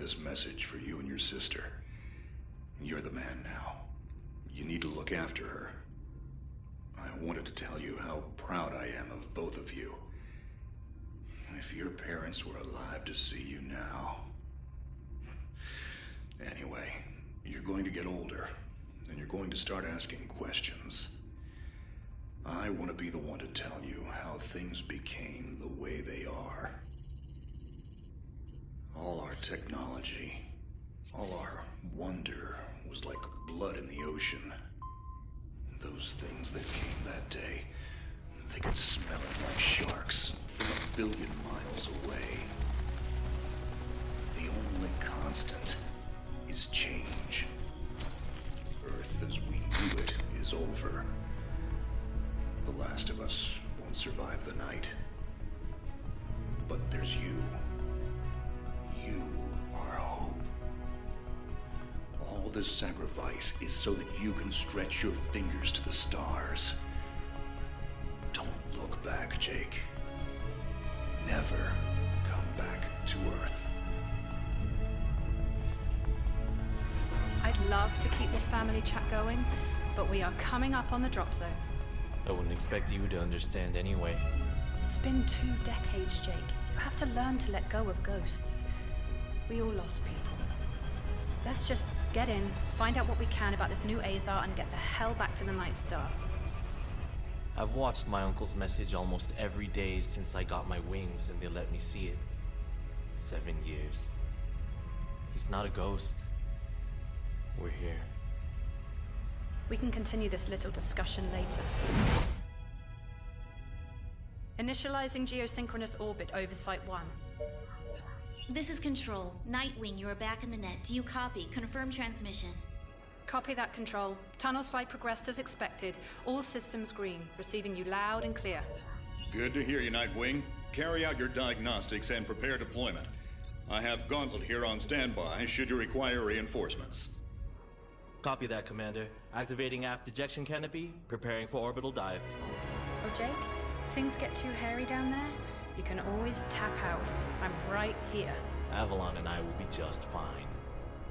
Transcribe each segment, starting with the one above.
this message for you and your sister. You're the man now. You need to look after her. I wanted to tell you how proud I am of both of you. If your parents were alive to see you now... Anyway, you're going to get older, and you're going to start asking questions. I want to be the one to tell you how things became the way they are. All our technology, all our wonder was like blood in the ocean. Those things that came that day, they could smell it like sharks from 1 billion miles away. The only constant is change. Earth as we knew it is over. The last of us won't survive the night. But there's you. You are hope. All this sacrifice is so that you can stretch your fingers to the stars. Don't look back, Jake. Never come back to Earth. I'd love to keep this family chat going, but we are coming up on the drop zone. I wouldn't expect you to understand anyway. It's been 2 decades, Jake. You have to learn to let go of ghosts. We all lost people. Let's just get in, find out what we can about this new Azar, and get the hell back to the Night Star. I've watched my uncle's message almost every day since I got my wings and they let me see it. 7 years. He's not a ghost. We're here. We can continue this little discussion later. Initializing geosynchronous orbit over Site 1. This is Control. Nightwing, you are back in the net. Do you copy? Confirm transmission. Copy that, Control. Tunnel slide progressed as expected. All systems green. Receiving you loud and clear. Good to hear you, Nightwing. Carry out your diagnostics and prepare deployment. I have Gauntlet here on standby should you require reinforcements. Copy that, Commander. Activating aft ejection canopy, preparing for orbital dive. Oh, Jake, if things get too hairy down there, you can always tap out. I'm right here. Avalon and I will be just fine.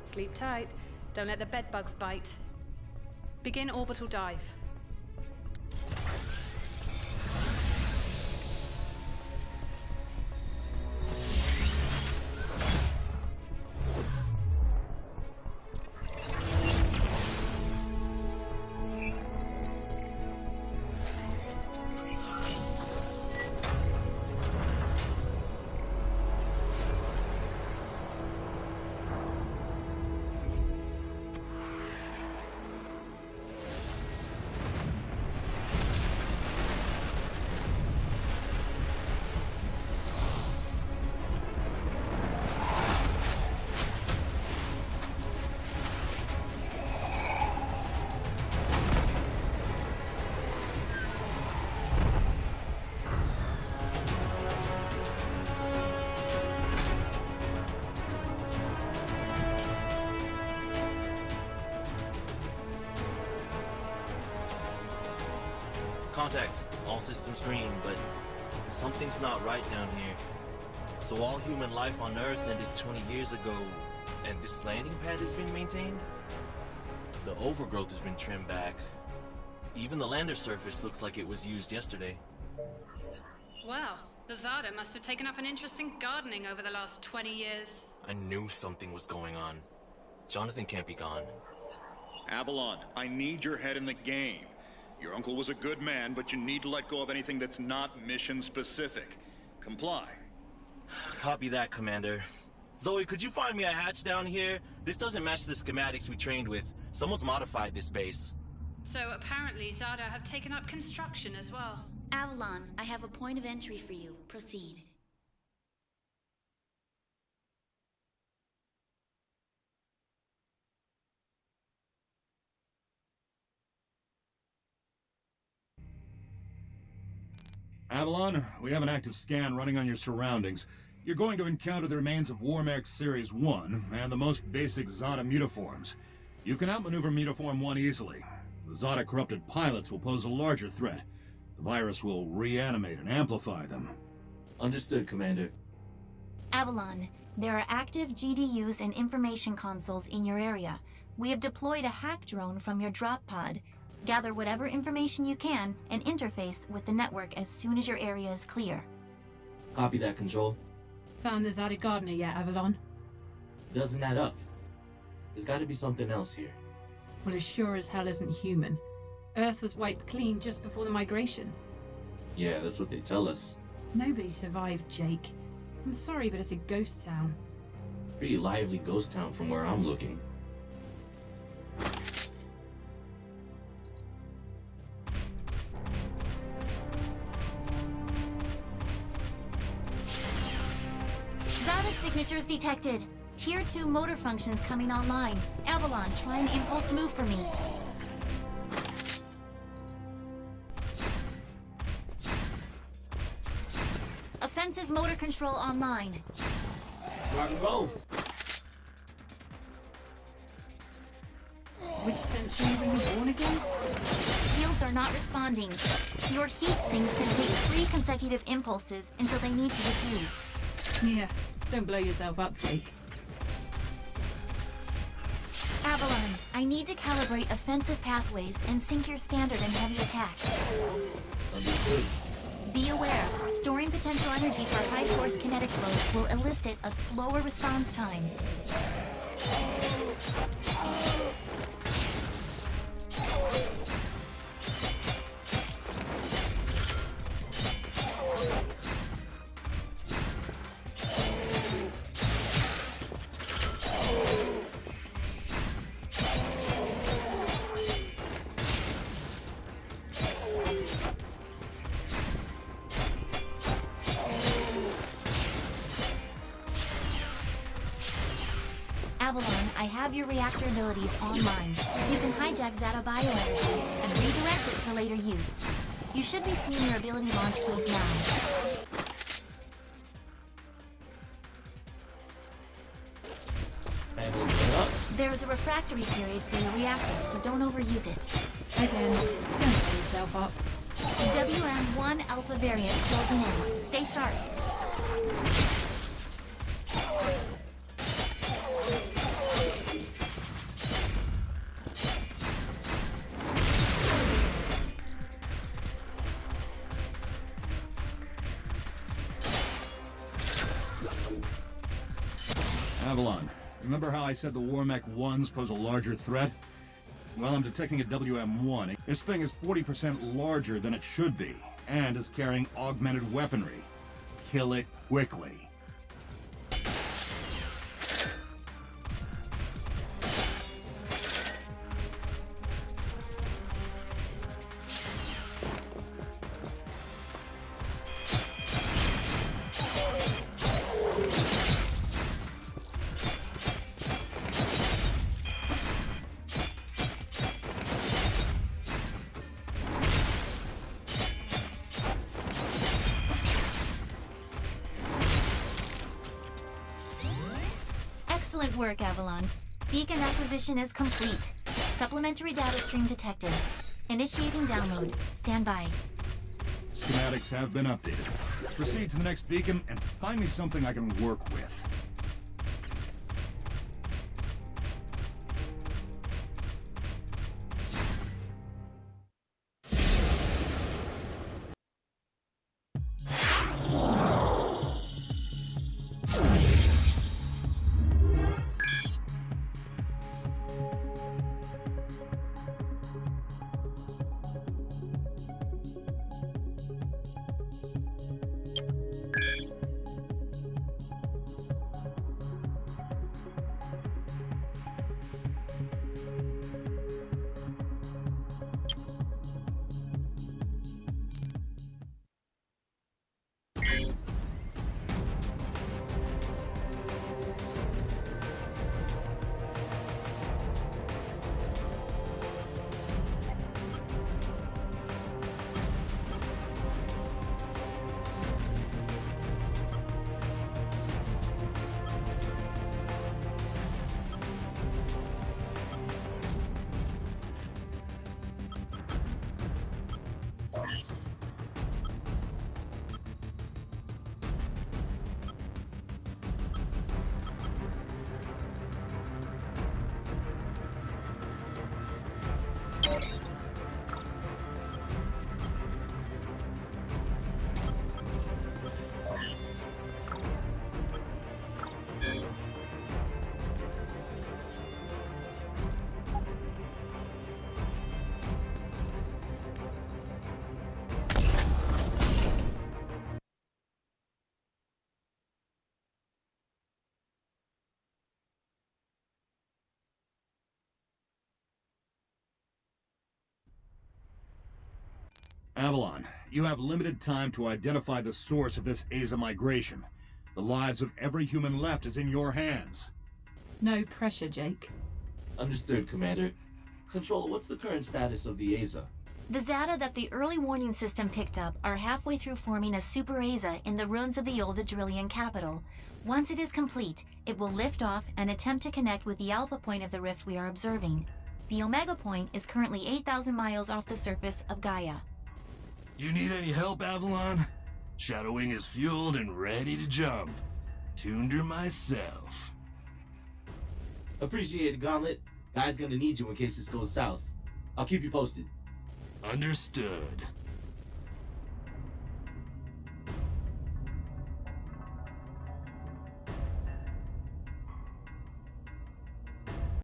Sleep tight. Don't let the bedbugs bite. Begin orbital dive. Contact. All systems green, but something's not right down here. So all human life on Earth ended 20 years ago, and this landing pad has been maintained? The overgrowth has been trimmed back. Even the lander surface looks like it was used yesterday. Well, the Zada must have taken up an interest in gardening over the last 20 years. I knew something was going on. Jonathan can't be gone. Avalon, I need your head in the game. Your uncle was a good man, but you need to let go of anything that's not mission-specific. Comply. Copy that, Commander. Zoe, could you find me a hatch down here? This doesn't match the schematics we trained with. Someone's modified this base. So apparently Zada have taken up construction as well. Avalon, I have a point of entry for you. Proceed. Avalon, we have an active scan running on your surroundings. You're going to encounter the remains of Warmech Series 1 and the most basic Zada mutaforms. You can outmaneuver Mutaform 1 easily. The Zada corrupted pilots will pose a larger threat. The virus will reanimate and amplify them. Understood, Commander. Avalon, there are active GDUs and information consoles in your area. We have deployed a hack drone from your drop pod. Gather whatever information you can and interface with the network as soon as your area is clear. Copy that, Control. Found the Zadi Gardener yet, Avalon? Doesn't add up. There's gotta be something else here. Well, it sure as hell isn't human. Earth was wiped clean just before the migration. Yeah, that's what they tell us. Nobody survived, Jake. I'm sorry, but it's a ghost town. Pretty lively ghost town from where I'm looking. Zada signatures detected. Tier 2 motor functions coming online. Avalon, try an impulse move for me. Offensive motor control online. Let's rock and roll. Which century were you born again? Shields are not responding. Your heat sinks can take 3 consecutive impulses until they need to defuse. Yeah, don't blow yourself up, Jake. Avalon, I need to calibrate offensive pathways and sync your standard and heavy attacks. Understood. Be aware, storing potential energy for high force kinetic flows will elicit a slower response time. Avalon, I have your reactor abilities online. You can hijack Zeta bioenergy and redirect it for later use. You should be seeing your ability launch keys now. And we'll set up. There is a refractory period for your reactor, so don't overuse it. Again, don't blow yourself up. WM1 Alpha variant closing in. Stay sharp. Avalon, remember how I said the Warmech 1s pose a larger threat? Well, I'm detecting a WM1. This thing is 40% larger than it should be, and is carrying augmented weaponry. Kill it quickly. Excellent work, Avalon. Beacon acquisition is complete. Supplementary data stream detected. Initiating download. Stand by. Schematics have been updated. Proceed to the next beacon and find me something I can work with. Avalon, you have limited time to identify the source of this Aza migration. The lives of every human left is in your hands. No pressure, Jake. Understood, Commander. Control, what's the current status of the Aza? The Zata that the early warning system picked up are halfway through forming a super Aza in the ruins of the old Adrillian capital. Once it is complete, it will lift off and attempt to connect with the alpha point of the rift we are observing. The Omega point is currently 8,000 miles off the surface of Gaia. You need any help, Avalon? Shadowwing is fueled and ready to jump. Tuned her myself. Appreciate it, Gauntlet. Guy's gonna need you in case this goes south. I'll keep you posted. Understood.